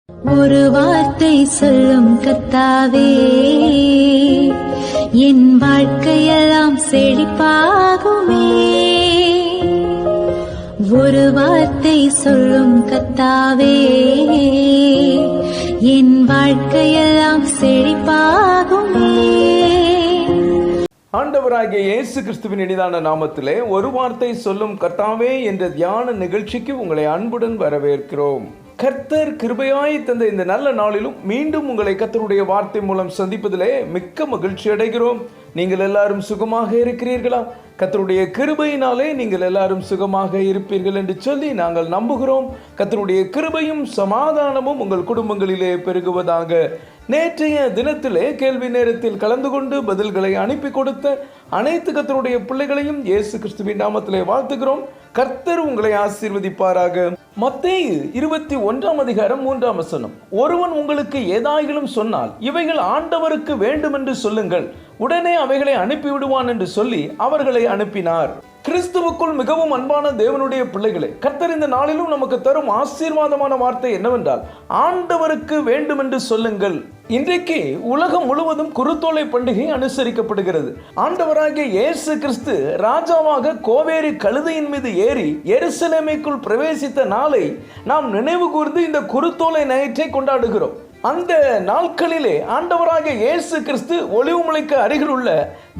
ஒரு வார்த்தை சொல்லும் கர்த்தாவே, என் வாழ்க்கையெல்லாம் செழிப்பாகுமே. ஒரு வார்த்தை சொல்லும் கர்த்தாவே, என் வாழ்க்கையெல்லாம் செழிப்பாகுமே. ஆண்டவராகிய இயேசு கிறிஸ்துவின் இனிதான நாமத்திலே ஒரு வார்த்தை சொல்லும் கர்த்தாவே என்ற தியான நிகழ்ச்சிக்கு உங்களை அன்புடன் வரவேற்கிறோம். கர்த்தர் கிருபையாய் தந்த இந்த நல்ல நாளிலும் மீண்டும் உங்களை கர்த்தருடைய வார்த்தை மூலம் சந்திப்பதிலே மிக்க மகிழ்ச்சி அடைகிறோம். நீங்கள் எல்லாரும் சுகமாக இருக்கிறீர்களா? கர்த்தருடைய கிருபையினாலே நீங்கள் எல்லாரும் சுகமாக இருப்பீர்கள் என்று சொல்லி நாங்கள் நம்புகிறோம். கர்த்தருடைய கிருபையும் சமாதானமும் உங்கள் குடும்பங்களிலே பெருகுவதாக. நேற்றைய தினத்திலே கேள்வி நேரத்தில் கலந்து கொண்டு பதில்களை அனுப்பி கொடுத்த அனைத்து கர்த்தருடைய பிள்ளைகளையும் இயேசு கிறிஸ்துவின் நாமத்திலே வாழ்த்துகிறோம். கர்த்தர் உங்களை ஆசீர்வதிப்பாராக. மத்தேயு 21:3 ஒருவன் உங்களுக்கு ஏதாயிலும் சொன்னால் இவைகள் ஆண்டவருக்கு வேண்டும் என்று சொல்லுங்கள், உடனே அவைகளை அனுப்பிவிடுவான் என்று சொல்லி அவர்களை அனுப்பினார். கிறிஸ்துவுக்குள் மிகவும் அன்பான தேவனுடைய பிள்ளைகளே, கர்த்தர் இந்த நாளிலும் நமக்கு தரும் ஆசீர்வாதமான வார்த்தை என்னவென்றால், ஆண்டவருக்கு வேண்டும் என்று சொல்லுங்கள். இன்றைக்கு உலகம் முழுவதும் குருத்தோலை பண்டிகை அனுசரிக்கப்படுகிறது. ஆண்டவராகிய இயேசு கிறிஸ்து ராஜாவாக கோவேரி கழுதையின் மீது ஏறி எருசலேமுக்குள் பிரவேசித்த நாளை நாம் நினைவு கூர்ந்து இந்த குருத்தோலை ஞாயிற்றை கொண்டாடுகிறோம். அந்த நாட்களிலே ஆண்டவராகிய இயேசு கிறிஸ்து ஒலிவுமலைக்கு அருகில் உள்ள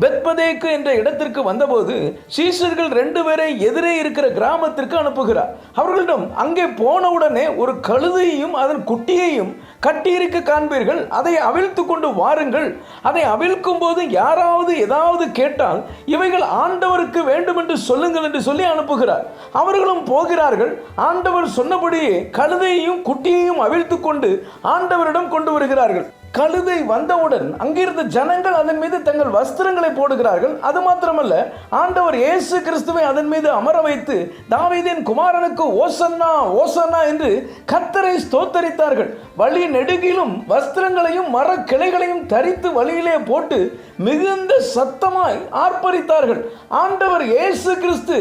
பெத்பதேக்கு என்ற இடத்திற்கு வந்தபோது சீஷர்கள் 2 பேரை எதிரே இருக்கிற கிராமத்திற்கு அனுப்புகிறார். அவர்களிடம் அங்கே போனவுடனே ஒரு கழுதையையும் அதன் குட்டியையும் கட்டியிருக்க காண்பீர்கள், அதை அவிழ்த்து கொண்டு வாருங்கள். அதை அவிழ்க்கும் போது யாராவது ஏதாவது கேட்டால் இவைகள் ஆண்டவருக்கு வேண்டும் என்று சொல்லுங்கள் என்று சொல்லி அனுப்புகிறார். அவர்களும் போகிறார்கள். ஆண்டவர் சொன்னபடியே கழுதையையும் குட்டியையும் அவிழ்த்து கொண்டு ஆண்டவரிடம் கொண்டு வருகிறார்கள். கழுதை வந்தவுடன் அங்கிருந்த ஜனங்கள் அதன் மீது தங்கள் வஸ்திரங்களை போடுகிறார்கள். அது மாத்திரமல்ல, ஆண்டவர் இயேசு கிறிஸ்துவை அதன் மீது அமர வைத்து தாவீதின் குமாரனுக்கு ஓசன்னா ஓசன்னா என்று கர்த்தரை ஸ்தோத்தரித்தார்கள். வழி நெடுகிலும் வஸ்திரங்களையும் மர கிளைகளையும் தரித்து வழியிலே போட்டு மிகுந்த சத்தமாய் ஆர்ப்பரித்தார்கள். ஆண்டவர் இயேசு கிறிஸ்து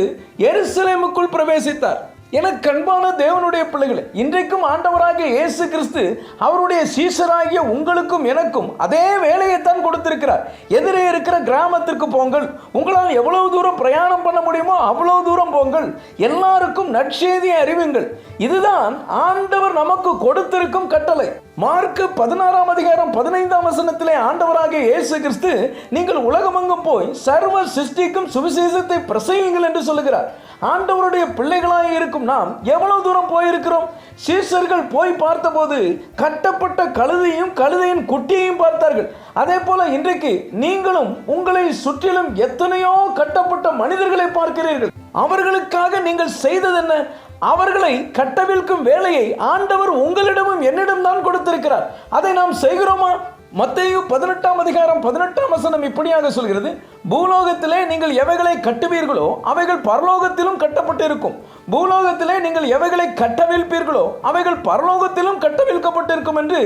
எருசலேமுக்குள் பிரவேசித்தார். எனக்கு அன்பான தேவனுடைய பிள்ளைகளே, இன்றைக்கும் ஆண்டவராகிய இயேசு கிறிஸ்து அவருடைய சீஷராகிய உங்களுக்கும் எனக்கும் அதே வேலையைத்தான் கொடுத்திருக்கிறார். எதிரே இருக்கிற கிராமத்திற்கு போங்கள், உங்களால் எவ்வளவு தூரம் பிரயாணம் பண்ண முடியுமோ அவ்வளவு தூரம் போங்கள், எல்லாருக்கும் நற்செய்தியை அறிவிங்கள். இதுதான் ஆண்டவர் நமக்கு கொடுத்திருக்கும் கட்டளை. மார்க்கு 16:15 ஆண்டவராகிய இயேசு கிறிஸ்து நீங்கள் உலகமெங்கும் போய் சர்வ சிருஷ்டிக்கும் சுவிசேஷத்தை பிரசங்கியுங்கள் என்று சொல்லுகிறார். ஆண்டவருடைய பிள்ளைகளாக இருக்கும் நாம் எவ்வளவு தூரம் போயிருக்கிறோம்? சீஷர்கள் போய் பார்த்தபோது கட்டப்பட்ட கழுதையும் கழுதையின் குட்டியையும் பார்த்தார்கள். அதே போல இன்றைக்கு நீங்களும் உங்களை சுற்றிலும் எத்தனையோ கட்டப்பட்ட மனிதர்களை பார்க்கிறீர்கள். அவர்களுக்காக நீங்கள் செய்தது என்ன? அவர்களை கட்டவிழ்க்கும் வேலையை ஆண்டவர் உங்களிடமும் என்னிடம் தான் கொடுத்திருக்கிறார். அதை நாம் செய்கிறோமா? மத்தேயு 18:18 இப்படியாக சொல்கிறது, பூலோகத்திலே நீங்கள் எவைகளை கட்டுவீர்களோ அவைகள் பரலோகத்திலும் கட்டப்பட்டிருக்கும், பூலோகத்திலே நீங்கள் எவைகளை கட்டவிழ்ப்பீர்களோ அவைகள் பரலோகத்திலும் கட்டவிழ்க்கப்பட்டிருக்கும் என்று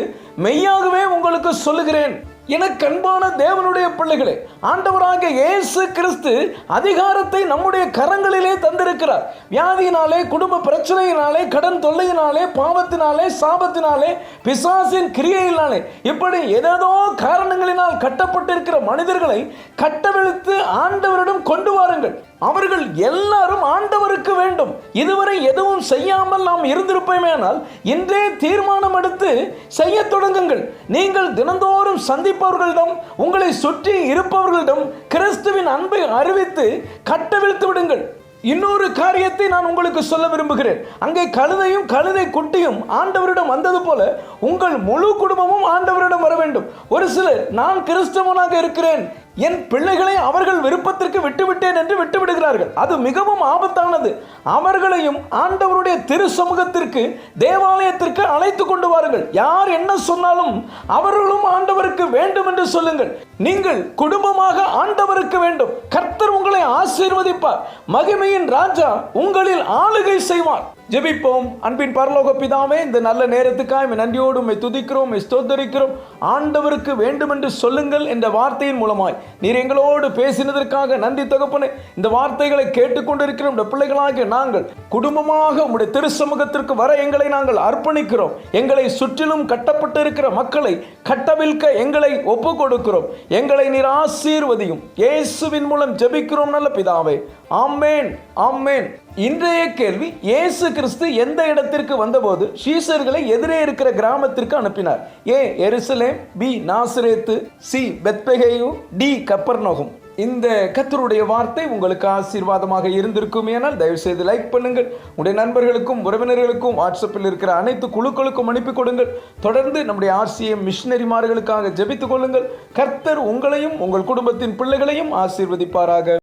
மெய்யாகவே உங்களுக்கு சொல்லுகிறேன். எனக்கு அன்பான தேவனுடைய பிள்ளைகளே, ஆண்டவராகிய இயேசு கிறிஸ்து அதிகாரத்தை நம்முடைய கரங்களிலே தந்திருக்கிறார். வியாதியினாலே, குடும்ப பிரச்சனையினாலே, கடன் தொல்லையினாலே, பாவத்தினாலே, சாபத்தினாலே, பிசாசின் கிரியையினாலே, இப்படி ஏதேதோ காரணங்களினால் கட்டப்பட்டிருக்கிற மனிதர்களை கட்டவிழ்த்து ஆண்டவரிடம் கொண்டு வாருங்கள். அவர்கள் எல்லாரும் ஆண்டவருக்கு வேண்டும். இதுவரை எதுவும் செய்யாமல் நாம் இருந்திருப்போமேனால் இன்றே தீர்மானம் எடுத்து செய்ய தொடங்குங்கள். நீங்கள் தினந்தோறும் சந்திப்பவர்களிடம், உங்களை சுற்றி இருப்பவர்களிடம் கிறிஸ்துவின் அன்பை அறிவித்து கட்டவிழ்த்து விடுங்கள். இன்னொரு காரியத்தை நான் உங்களுக்கு சொல்ல விரும்புகிறேன். அங்கே கழுதையும் கழுதை குட்டியும் ஆண்டவரிடம் வந்தது போல உங்கள் முழு குடும்பமும் ஆண்டவரிடம் வர வேண்டும். ஒரு சிலர், நான் கிறிஸ்தவனாக இருக்கிறேன், என் பிள்ளைகளை அவர்கள் விருப்பத்திற்கு விட்டுவிட்டேன் என்று விட்டுவிடுகிறார்கள். அது மிகவும் ஆபத்தானது. அவர்களையும் ஆண்டவருடைய திரு சமூகத்திற்கு, தேவாலயத்திற்கு அழைத்து கொண்டு வாருங்கள். யார் என்ன சொன்னாலும் அவர்களும் ஆண்டவருக்கு வேண்டும் என்று சொல்லுங்கள். நீங்கள் குடும்பமாக ஆண்டவருக்கு வேண்டும். கர்த்தர் உங்களை ஆசீர்வதிப்பார். மகிமையின் ராஜா உங்களில் ஆளுகை செய்வார். ஜெபிப்போம். அன்பின் பரலோக பிதாவே, இந்த நல்ல நேரத்துக்காக நன்றியோடு உம்மை துதிக்கிறோம், ஸ்தோத்தரிக்கிறோம். ஆண்டவருக்கு வேண்டுமென்று சொல்லுங்கள் என்ற வார்த்தையின் மூலமாய் நீர் எங்களோடு பேசினதற்காக நன்றி தகப்பனே. இந்த வார்த்தைகளை கேட்டுக்கொண்டிருக்கிற உடைய பிள்ளைகளாகிய நாங்கள் குடும்பமாக உம்முடைய திருச்சமூகத்திற்கு வர எங்களை நாங்கள் அர்ப்பணிக்கிறோம். எங்களை சுற்றிலும் கட்டப்பட்டு இருக்கிற மக்களை கட்டவிழ்க்க எங்களை ஒப்பு கொடுக்கிறோம். எங்களை நீர் ஆசீர்வதியும். இயேசுவின் மூலம் ஜெபிக்கிறோம் நல்ல பிதாவே. ஆமென், ஆமென். இன்றைய கேள்வி, இயேசு கிறிஸ்து எந்த இடத்திற்கு வந்தபோது சீஷர்களை எதிரே இருக்கிற கிராமத்திற்கு அனுப்பினார்? ஏ எருசலேம், பி நாசரேத்து, சி பெத்லகேயு, டி கப்பர்நகூம். இந்த கர்த்தருடைய வார்த்தை உங்களுக்கு ஆசீர்வாதமாக இருந்திருக்குமேனால் தயவு செய்து லைக் பண்ணுங்கள். உடைய நண்பர்களுக்கும் உறவினர்களுக்கும் வாட்ஸ்அப்பில் இருக்கிற அனைத்து குழுக்களுக்கும் அனுப்பி கொடுங்கள். தொடர்ந்து நம்முடைய RCM மிஷனரிமார்களுக்காக ஜெபித்துக் கொள்ளுங்கள். கர்த்தர் உங்களையும் உங்கள் குடும்பத்தின் பிள்ளைகளையும் ஆசீர்வதிப்பாராக.